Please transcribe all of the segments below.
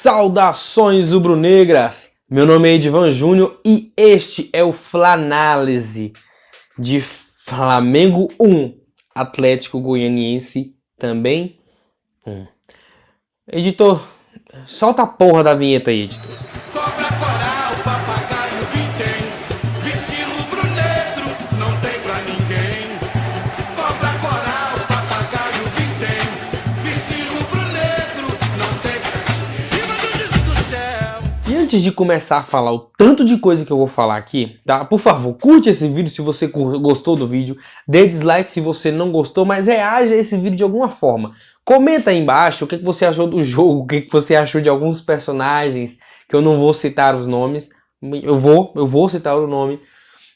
Saudações rubro-negras! Meu nome é Edivan Júnior e este é o Flanálise de Flamengo 1, Atlético Goianiense também 1. Editor, solta a porra da vinheta aí, editor. Cobra coral, papagaio, vintém, viste rubro-negro, não tem pra ninguém. Cobra coral, papagaio, vintém, viste rubro-negro, não tem pra ninguém. Viva do Jesus do céu! E antes de começar a falar o tanto de coisa que eu vou falar aqui, tá? Por favor, curte esse vídeo se você gostou do vídeo, dê dislike se você não gostou, mas reaja a esse vídeo de alguma forma. Comenta aí embaixo o que você achou do jogo, o que você achou de alguns personagens, que eu não vou citar os nomes, eu vou citar o nome.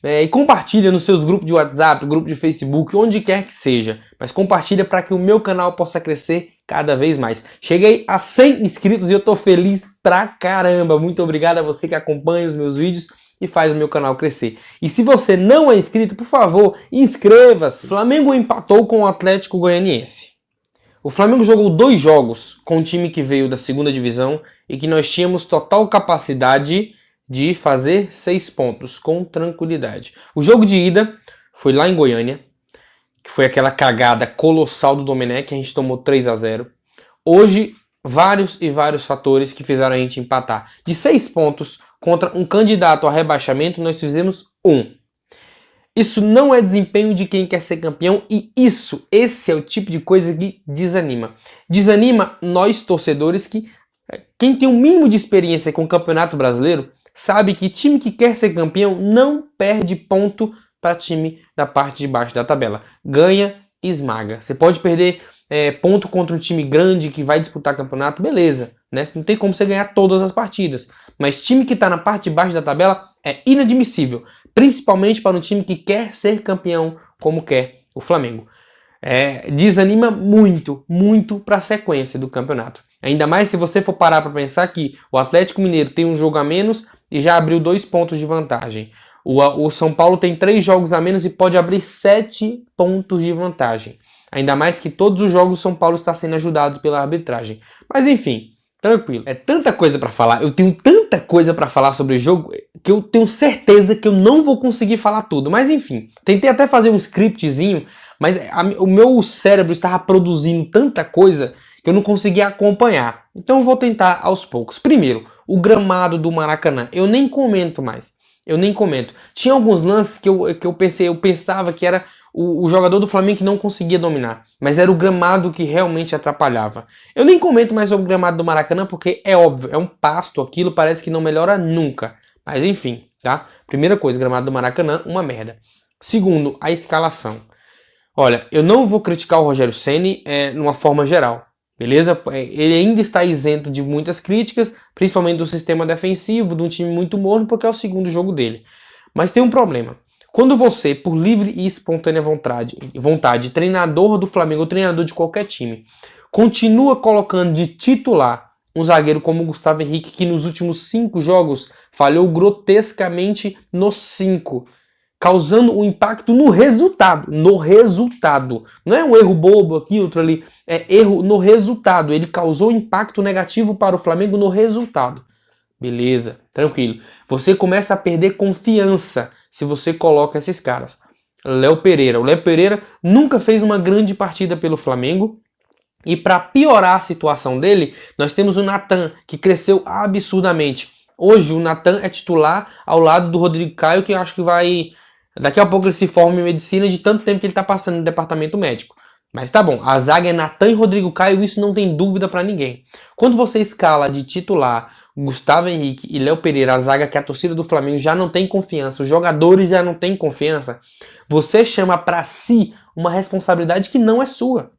E compartilha nos seus grupos de WhatsApp, grupo de Facebook, onde quer que seja. Mas compartilha para que o meu canal possa crescer cada vez mais. Cheguei a 100 inscritos e eu tô feliz pra caramba. Muito obrigado a você que acompanha os meus vídeos e faz o meu canal crescer. E se você não é inscrito, por favor, inscreva-se. Flamengo empatou com o Atlético Goianiense. O Flamengo jogou 2 jogos com um time que veio da segunda divisão e que nós tínhamos total capacidade de fazer 6 pontos com tranquilidade. O jogo de ida foi lá em Goiânia, que foi aquela cagada colossal do Domenech, a gente tomou 3-0. Hoje, vários fatores que fizeram a gente empatar. De 6 pontos contra um candidato a rebaixamento, nós fizemos 1. Isso não é desempenho de quem quer ser campeão e esse é o tipo de coisa que desanima. Desanima nós torcedores que, quem tem o mínimo de experiência com o Campeonato Brasileiro, sabe que time que quer ser campeão não perde ponto para time da parte de baixo da tabela. Ganha e esmaga. Você pode perder ponto contra um time grande que vai disputar campeonato, beleza, né? Não tem como você ganhar todas as partidas. Mas time que está na parte de baixo da tabela é inadmissível. Principalmente para um time que quer ser campeão, como quer o Flamengo. Desanima muito para a sequência do campeonato. Ainda mais se você for parar para pensar que o Atlético Mineiro tem um jogo a menos e já abriu 2 pontos de vantagem. O São Paulo tem 3 jogos a menos e pode abrir 7 pontos de vantagem. Ainda mais que todos os jogos o São Paulo está sendo ajudado pela arbitragem. Mas enfim, tranquilo. É tanta coisa para falar, eu tenho tanta coisa para falar sobre o jogo que eu tenho certeza que eu não vou conseguir falar tudo. Mas enfim, tentei até fazer um scriptzinho, mas o meu cérebro estava produzindo tanta coisa que eu não conseguia acompanhar. Então eu vou tentar aos poucos. Primeiro, o gramado do Maracanã. Eu nem comento mais. Tinha alguns lances que eu pensava que era o jogador do Flamengo que não conseguia dominar, mas era o gramado que realmente atrapalhava. Eu nem comento mais sobre o gramado do Maracanã porque é óbvio, é um pasto, aquilo parece que não melhora nunca. Mas enfim, tá? Primeira coisa, gramado do Maracanã, uma merda. Segundo, a escalação. Olha, eu não vou criticar o Rogério Ceni numa forma geral, beleza? Ele ainda está isento de muitas críticas, principalmente do sistema defensivo, de um time muito morno, porque é o segundo jogo dele. Mas tem um problema. Quando você, por livre e espontânea vontade, treinador do Flamengo ou treinador de qualquer time, continua colocando de titular um zagueiro como o Gustavo Henrique, que nos últimos 5 jogos falhou grotescamente nos 5, causando um impacto no resultado. Não é um erro bobo aqui, outro ali. É erro no resultado. Ele causou impacto negativo para o Flamengo no resultado. Beleza, tranquilo. Você começa a perder confiança se você coloca esses caras. Léo Pereira. O Léo Pereira nunca fez uma grande partida pelo Flamengo. E para piorar a situação dele, nós temos o Natan, que cresceu absurdamente. Hoje o Natan é titular ao lado do Rodrigo Caio, que eu acho que vai... Daqui a pouco ele se forma em medicina de tanto tempo que ele está passando no departamento médico. Mas tá bom, a zaga é Natan e Rodrigo Caio, isso não tem dúvida para ninguém. Quando você escala de titular Gustavo Henrique e Léo Pereira, a zaga que a torcida do Flamengo já não tem confiança, os jogadores já não têm confiança, você chama para si uma responsabilidade que não é sua.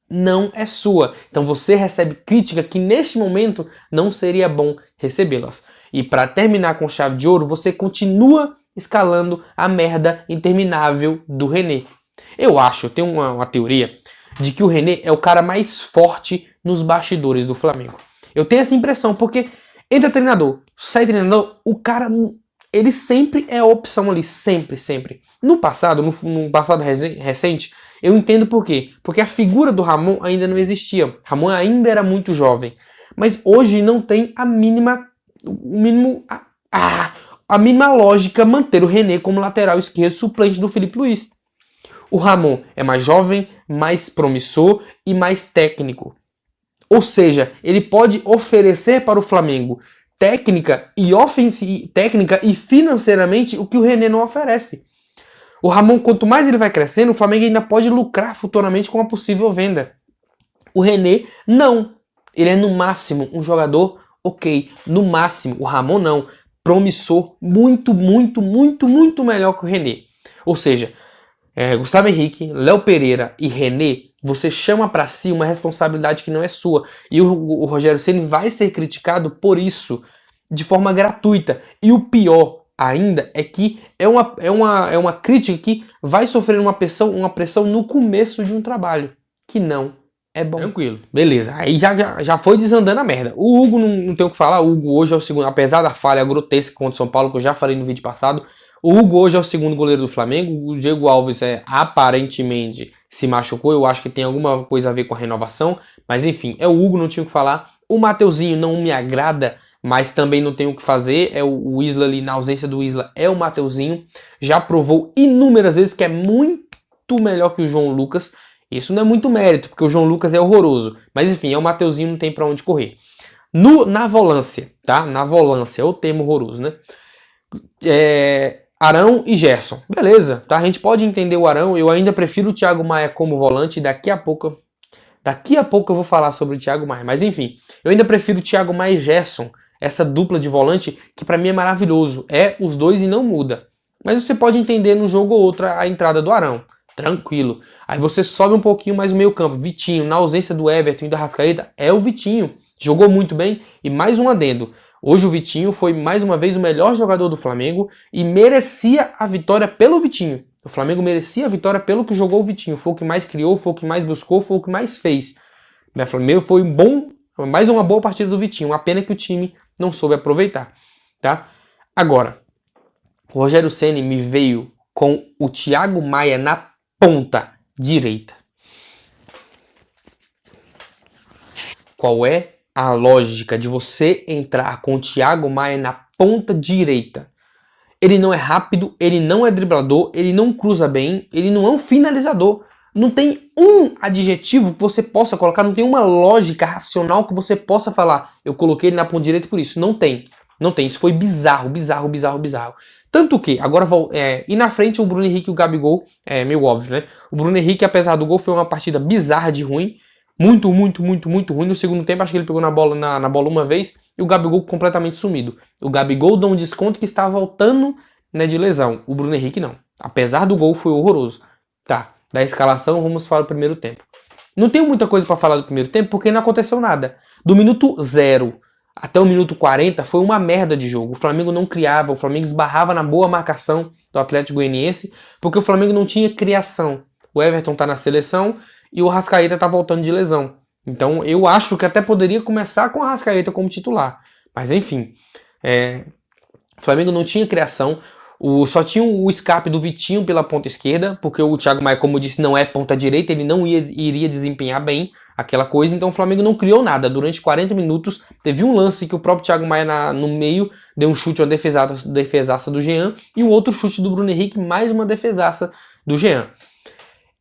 Não é sua. Então você recebe crítica que neste momento não seria bom recebê-las. E para terminar com chave de ouro, você continua escalando a merda interminável do René. Eu tenho uma teoria de que o René é o cara mais forte nos bastidores do Flamengo. Eu tenho essa impressão, porque entra treinador, sai treinador, o cara, ele sempre é a opção ali, sempre. No passado recente, eu entendo por quê. Porque a figura do Ramon ainda não existia. Ramon ainda era muito jovem. Mas hoje não tem a mínima lógica manter o René como lateral esquerdo suplente do Filipe Luís. O Ramon é mais jovem, mais promissor e mais técnico. Ou seja, ele pode oferecer para o Flamengo técnica e financeiramente o que o René não oferece. O Ramon, quanto mais ele vai crescendo, o Flamengo ainda pode lucrar futuramente com uma possível venda. O René, não. Ele é no máximo um jogador ok. No máximo. O Ramon não. Promissor. Muito, muito, muito, muito melhor que o René. Ou seja, Gustavo Henrique, Léo Pereira e René, você chama para si uma responsabilidade que não é sua. E o Rogério Ceni vai ser criticado por isso, de forma gratuita. E o pior ainda é que é uma crítica que vai sofrer uma pressão no começo de um trabalho, que não é bom. Tranquilo. Beleza, aí já foi desandando a merda. O Hugo não tem o que falar. O Hugo hoje é o segundo, apesar da falha grotesca contra o São Paulo, que eu já falei no vídeo passado. O Hugo hoje é o segundo goleiro do Flamengo. O Diego Alves aparentemente se machucou. Eu acho que tem alguma coisa a ver com a renovação. Mas enfim, é o Hugo, não tinha o que falar. O Mateuzinho não me agrada, mas também não tem o que fazer. É o Isla ali, na ausência do Isla, é o Mateuzinho. Já provou inúmeras vezes que é muito melhor que o João Lucas. Isso não é muito mérito, porque o João Lucas é horroroso. Mas enfim, é o Mateuzinho, não tem pra onde correr. Na volância, tá? Na volância, é o termo horroroso, né? Arão e Gerson. Beleza, tá? A gente pode entender o Arão. Eu ainda prefiro o Thiago Maia como volante. Daqui a pouco eu vou falar sobre o Thiago Maia. Mas enfim, eu ainda prefiro o Thiago Maia e Gerson. Essa dupla de volante, que pra mim é maravilhoso. É os dois e não muda. Mas você pode entender num jogo ou outro a entrada do Arão. Tranquilo. Aí você sobe um pouquinho mais o meio campo. Vitinho, na ausência do Everton e da Arrascaeta, é o Vitinho. Jogou muito bem. E mais um adendo. Hoje o Vitinho foi mais uma vez o melhor jogador do Flamengo e merecia a vitória pelo Vitinho. O Flamengo merecia a vitória pelo que jogou o Vitinho. Foi o que mais criou, foi o que mais buscou, foi o que mais fez. O Flamengo foi mais uma boa partida do Vitinho. Uma pena que o time não soube aproveitar. Tá? Agora, o Rogério Ceni me veio com o Thiago Maia na ponta direita. Qual é a lógica de você entrar com o Thiago Maia na ponta direita? Ele não é rápido, ele não é driblador, ele não cruza bem, ele não é um finalizador. Não tem um adjetivo que você possa colocar, não tem uma lógica racional que você possa falar. Eu coloquei ele na ponta direita por isso. Não tem. Não tem. Isso foi bizarro. Tanto que, agora e na frente o Bruno Henrique e o Gabigol, é meio óbvio, né? O Bruno Henrique, apesar do gol, foi uma partida bizarra de ruim. Muito ruim. No segundo tempo, acho que ele pegou na bola uma vez e o Gabigol completamente sumido. O Gabigol dá um desconto que está voltando, né, de lesão. O Bruno Henrique não. Apesar do gol, foi horroroso. Tá, da escalação, vamos para o primeiro tempo. Não tenho muita coisa para falar do primeiro tempo porque não aconteceu nada. Do minuto 0 até o minuto 40 foi uma merda de jogo. O Flamengo não criava, o Flamengo esbarrava na boa marcação do Atlético Goianiense porque o Flamengo não tinha criação. O Everton tá na seleção e o Arrascaeta tá voltando de lesão. Então eu acho que até poderia começar com o Arrascaeta como titular. Mas enfim, o Flamengo não tinha criação. Só tinha o escape do Vitinho pela ponta esquerda, porque o Thiago Maia, como eu disse, não é ponta direita, ele não iria desempenhar bem aquela coisa, então o Flamengo não criou nada. Durante 40 minutos, teve um lance que o próprio Thiago Maia no meio deu um chute, uma defesaça do Jean, e o outro chute do Bruno Henrique, mais uma defesaça do Jean.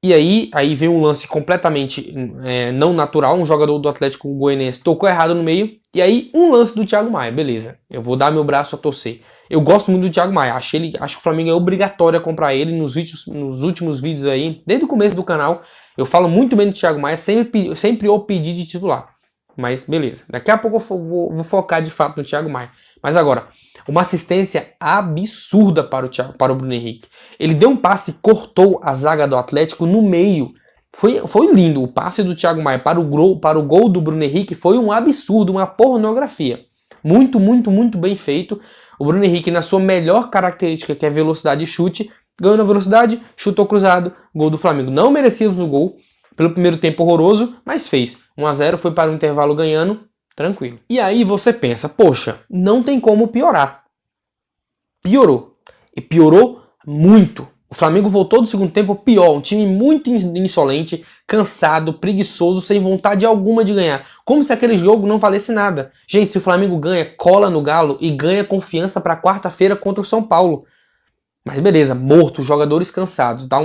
E aí vem um lance completamente não natural, um jogador do Atlético Goianiense tocou errado no meio, e aí um lance do Thiago Maia, beleza, eu vou dar meu braço a torcer. Eu gosto muito do Thiago Maia, acho que o Flamengo é obrigatório comprar ele nos últimos vídeos aí, desde o começo do canal, eu falo muito bem do Thiago Maia, sempre eu pedi de titular. Mas beleza, daqui a pouco eu vou focar de fato no Thiago Maia. Mas agora, uma assistência absurda para o Bruno Henrique. Ele deu um passe e cortou a zaga do Atlético no meio. Foi lindo, o passe do Thiago Maia para o gol do Bruno Henrique foi um absurdo, uma pornografia. Muito bem feito. O Bruno Henrique, na sua melhor característica, que é velocidade e chute, ganhou na velocidade, chutou cruzado, gol do Flamengo. Não merecíamos o gol, pelo primeiro tempo horroroso, mas fez. 1-0, foi para o intervalo ganhando, tranquilo. E aí você pensa, poxa, não tem como piorar. Piorou. E piorou muito. Flamengo voltou do segundo tempo pior, um time muito insolente, cansado, preguiçoso, sem vontade alguma de ganhar. Como se aquele jogo não valesse nada. Gente, se o Flamengo ganha, cola no Galo e ganha confiança para quarta-feira contra o São Paulo. Mas beleza, morto, jogadores cansados. Dá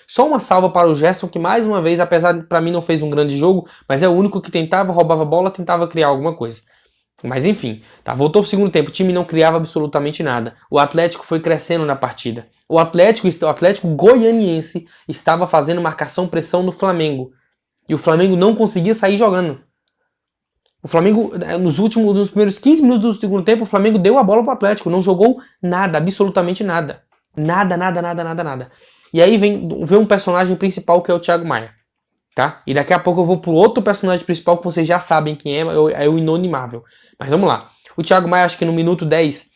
só uma salva para o Gerson, que mais uma vez, apesar de para mim não fez um grande jogo, mas é o único que tentava, roubava a bola, tentava criar alguma coisa. Mas enfim, tá, voltou pro segundo tempo, o time não criava absolutamente nada. O Atlético foi crescendo na partida. O Atlético Goianiense estava fazendo marcação-pressão no Flamengo. E o Flamengo não conseguia sair jogando. O Flamengo, nos primeiros 15 minutos do segundo tempo, o Flamengo deu a bola pro Atlético. Não jogou nada, absolutamente nada. Nada. E aí vem um personagem principal que é o Thiago Maia. Tá? E daqui a pouco eu vou pro outro personagem principal que vocês já sabem quem é o Inonimável. Mas vamos lá. O Thiago Maia, acho que no minuto 10,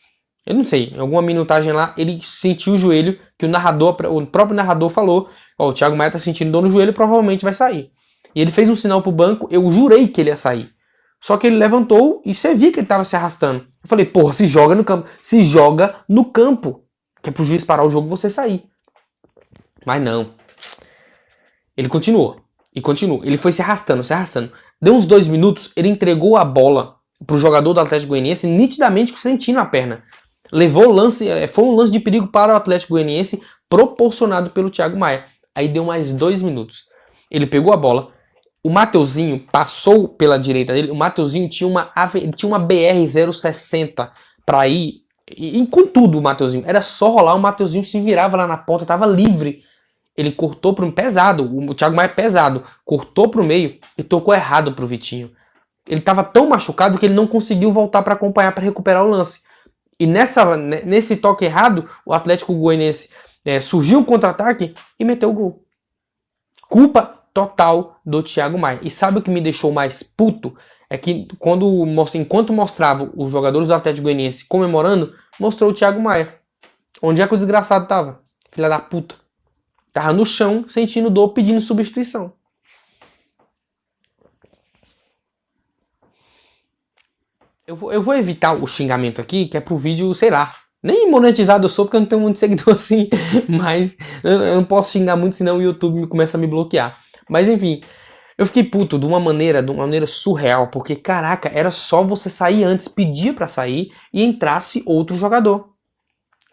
eu não sei, em alguma minutagem lá, ele sentiu o joelho, que o próprio narrador falou, ó, o Thiago Maia tá sentindo dor no joelho, provavelmente vai sair. E ele fez um sinal pro banco, eu jurei que ele ia sair. Só que ele levantou e você viu que ele tava se arrastando. Eu falei, porra, se joga no campo, que é pro juiz parar o jogo e você sair. Mas não. Ele continuou. Ele foi se arrastando. Deu uns 2 minutos, ele entregou a bola pro jogador do Atlético Goianiense, nitidamente sentindo a perna. Levou o lance, foi um lance de perigo para o Atlético Goianiense, proporcionado pelo Thiago Maia. Aí deu mais 2 minutos. Ele pegou a bola, o Mateuzinho passou pela direita dele, o Mateuzinho tinha uma BR-060 para ir, e com tudo o Mateuzinho, era só rolar, o Mateuzinho se virava lá na ponta, tava livre. Ele cortou pro pesado, o Thiago Maia é pesado, cortou pro meio e tocou errado pro Vitinho. Ele estava tão machucado que ele não conseguiu voltar para acompanhar, para recuperar o lance. E nesse toque errado, o Atlético Goianiense surgiu um contra-ataque e meteu o gol. Culpa total do Thiago Maia. E sabe o que me deixou mais puto? É que enquanto mostrava os jogadores do Atlético Goianiense comemorando, mostrou o Thiago Maia. Onde é que o desgraçado tava? Filha da puta. Tava no chão, sentindo dor, pedindo substituição. Eu vou evitar o xingamento aqui, que é pro vídeo, sei lá. Nem monetizado eu sou, porque eu não tenho muito seguidor assim. Mas eu não posso xingar muito, senão o YouTube começa a me bloquear. Mas enfim, eu fiquei puto de uma maneira surreal. Porque, caraca, era só você sair antes, pedir pra sair e entrasse outro jogador.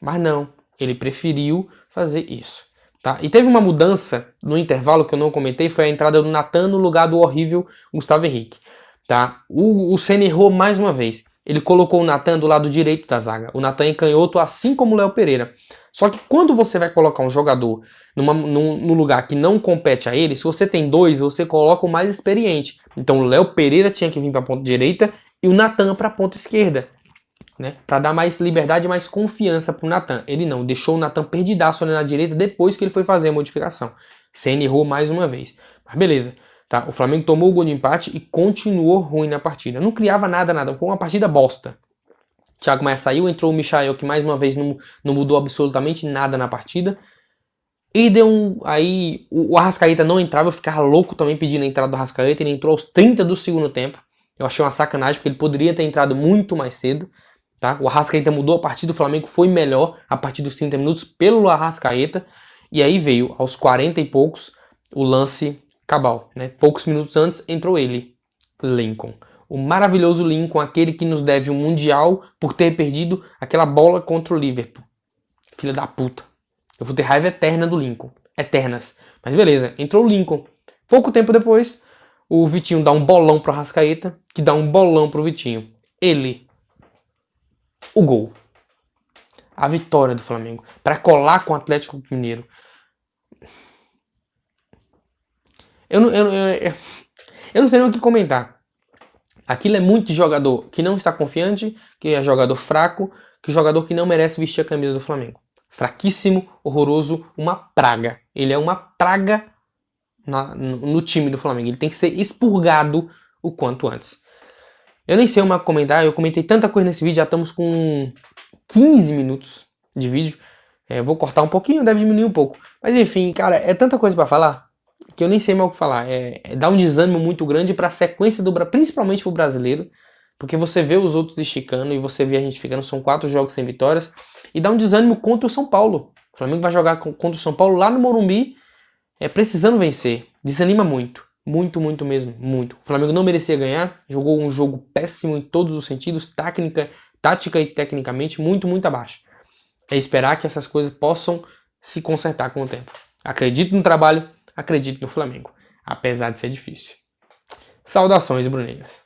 Mas não, ele preferiu fazer isso. Tá? E teve uma mudança no intervalo que eu não comentei, foi a entrada do Natan no lugar do horrível Gustavo Henrique. Tá? O Ceni errou mais uma vez. Ele colocou o Natan do lado direito da zaga. O Natan é canhoto, assim como o Léo Pereira. Só que quando você vai colocar um jogador num lugar que não compete a ele, se você tem 2, você coloca o mais experiente. Então o Léo Pereira tinha que vir para a ponta direita e o Natan para a ponta esquerda. Né, para dar mais liberdade e mais confiança pro Natan. Ele não, deixou o Natan perdidaço ali na direita depois que ele foi fazer a modificação. Ceni errou mais uma vez. Mas beleza, tá? O Flamengo tomou o gol de empate e continuou ruim na partida. Não criava nada. Foi uma partida bosta. Thiago Maia saiu, entrou o Michael, que mais uma vez não mudou absolutamente nada na partida. E aí o Arrascaeta não entrava, eu ficava louco também pedindo a entrada do Arrascaeta. Ele entrou aos 30 do segundo tempo. Eu achei uma sacanagem, porque ele poderia ter entrado muito mais cedo. Tá? O Arrascaeta mudou a partida, o Flamengo foi melhor a partir dos 30 minutos pelo Arrascaeta. E aí veio, aos 40 e poucos, o lance cabal. Né? Poucos minutos antes entrou ele, Lincoln. O maravilhoso Lincoln, aquele que nos deve um Mundial por ter perdido aquela bola contra o Liverpool. Filha da puta. Eu vou ter raiva eterna do Lincoln. Eternas. Mas beleza, entrou o Lincoln. Pouco tempo depois, o Vitinho dá um bolão pro Arrascaeta, que dá um bolão pro Vitinho. O gol. A vitória do Flamengo. Para colar com o Atlético Mineiro. Eu não sei nem o que comentar. Aquilo é muito de jogador que não está confiante, que é jogador fraco, que é jogador que não merece vestir a camisa do Flamengo. Fraquíssimo, horroroso, uma praga. Ele é uma praga no time do Flamengo. Ele tem que ser expurgado o quanto antes. Eu nem sei o que comentar, eu comentei tanta coisa nesse vídeo, já estamos com 15 minutos de vídeo. Vou cortar um pouquinho, deve diminuir um pouco. Mas enfim, cara, é tanta coisa pra falar que eu nem sei mais o que falar. Dá um desânimo muito grande pra sequência principalmente pro brasileiro. Porque você vê os outros esticando e você vê a gente ficando, são 4 jogos sem vitórias. E dá um desânimo contra o São Paulo. O Flamengo vai jogar contra o São Paulo lá no Morumbi, precisando vencer. Desanima muito. Muito, muito mesmo, muito. O Flamengo não merecia ganhar, jogou um jogo péssimo em todos os sentidos, tática e tecnicamente, muito, muito abaixo. É esperar que essas coisas possam se consertar com o tempo. Acredito no trabalho, acredito no Flamengo, apesar de ser difícil. Saudações, bruneiras.